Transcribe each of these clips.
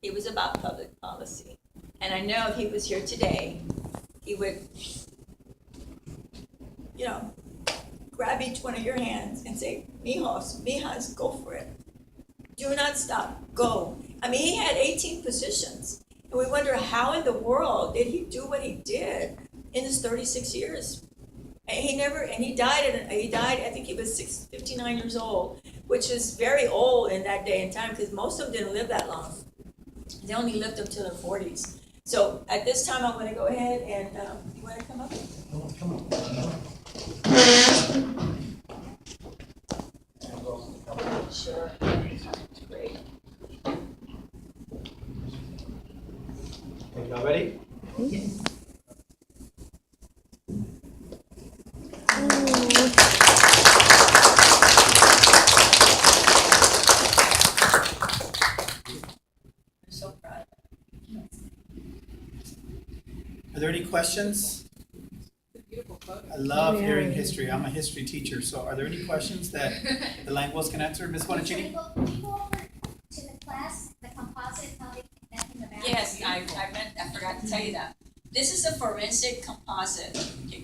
It was about public policy. And I know if he was here today, he would, grab each one of your hands and say, Mijas, go for it. Do not stop, go. I mean, he had 18 positions. And we wonder how in the world did he do what he did in his 36 years? And he died, I think he was 59 years old, which is very old in that day and time because most of them didn't live that long. They only lived up to their 40s. So at this time, I'm going to go ahead and, you want to come up? Come on. Sure. Great. Okay, y'all ready? Yes. I'm so proud. Are there any questions? I love hearing history. I'm a history teacher, so are there any questions that the linguals can answer? Ms. Bonacini? Can you go over to the class, the composite, how they put that in the back? Yes, I forgot to tell you that. This is a forensic composite.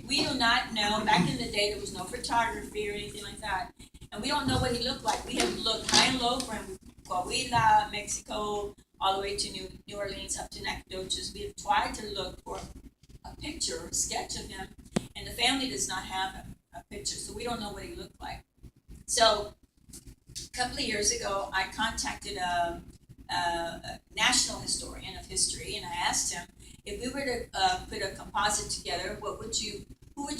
We do not know, back in the day, there was no photography or anything like that. And we don't know what he looked like. We have looked high and low from Coahuila, Mexico, all the way to New Orleans, up to Nacogdoches. We have tried to look for a picture, a sketch of him, and the family does not have a picture, so we don't know what he looked like. So a couple of years ago, I contacted a national historian of history, and I asked him if we were to put a composite together, who would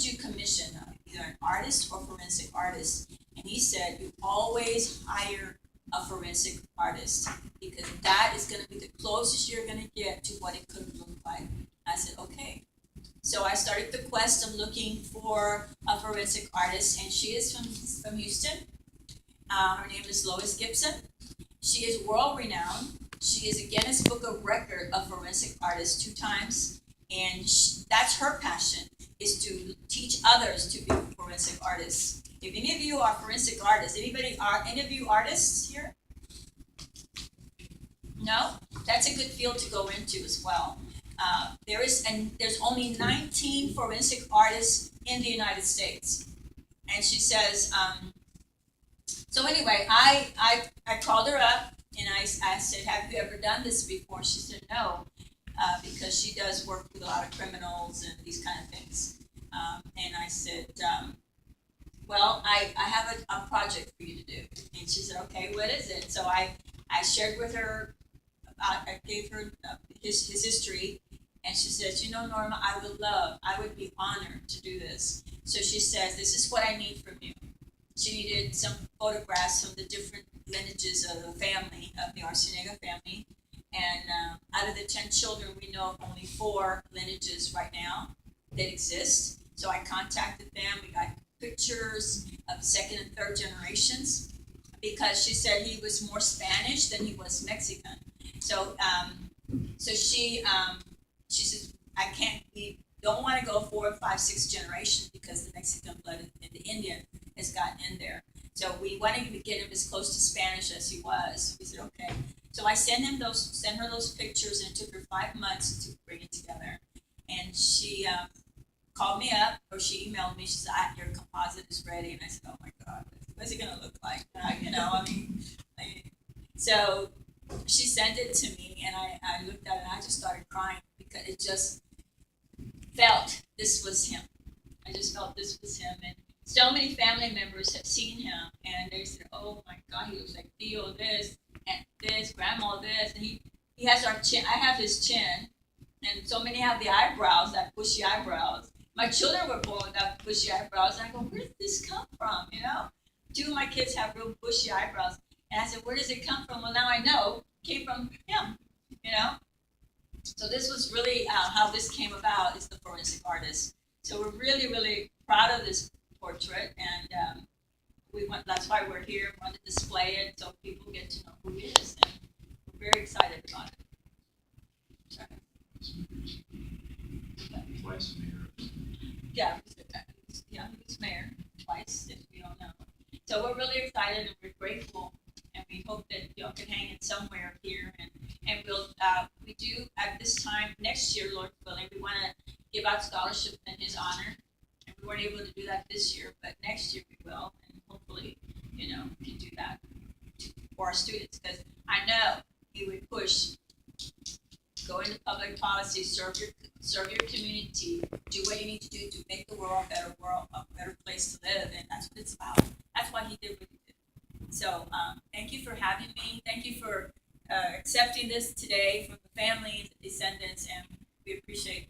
you commission, either an artist or forensic artist? And he said, you always hire a forensic artist because that is going to be the closest you're going to get to what it could look like. I said, okay. So I started the quest of looking for a forensic artist, and she is from Houston. Her name is Lois Gibson. She is world renowned. She is a Guinness Book of Record of forensic artists 2 times, and that's her passion, is to teach others to be forensic artists. If any of you are forensic artists, any of you artists here? No? That's a good field to go into as well. There's only 19 forensic artists in the United States. And she says, so anyway, I called her up and I said, have you ever done this before? She said, no, because she does work with a lot of criminals and these kind of things. And I said, well, I have a project for you to do. And she said, okay, what is it? So I shared with her, I gave her his history. And she says, Norma, I would be honored to do this. So she says, this is what I need from you. She needed some photographs from the different lineages of the family, of the Arciniega family. And out of the 10 children, we know of only 4 lineages right now that exist. So I contacted them. We got pictures of 2nd and 3rd generations because she said he was more Spanish than he was Mexican. So she says, we don't want to go 4, 5, 6 generations because the Mexican blood and the Indian has gotten in there. So we wanted to get him as close to Spanish as he was. We said, okay. So I sent her those pictures, and it took her 5 months to bring it together. And she called me up, or she emailed me. She said, your composite is ready. And I said, oh my God, what's it going to look like? So she sent it to me, and I looked at it, and I just started crying because it just felt this was him. I just felt this was him. And so many family members have seen him, and they said, oh my God, he looks like Theo this, and this, Grandma this. And he has our chin. I have his chin, and so many have the eyebrows, that bushy eyebrows. My children were born with that bushy eyebrows, and I go, where did this come from, 2 of my kids have real bushy eyebrows. And I said, where does it come from? Well, now I know. It came from him, So this was really how this came about, is the forensic artist. So we're really, really proud of this portrait. And that's why we're here. We want to display it so people get to know who he is. And we're very excited about it. Twice mayor. Yeah, he was mayor twice, if you don't know. So we're really excited and we're grateful, and we hope that y'all can hang it somewhere here, and we'll we do at this time, next year, Lord willing, we wanna give out scholarships in his honor. And we weren't able to do that this year, but next year we will, and hopefully, can do that for our students, because I know he would push, go into public policy, serve your community, do what you need to do to make the world, a better place to live, and that's what it's about. That's why he did what he did. So, thank you for having me. Thank you for accepting this today from the families, descendants, and we appreciate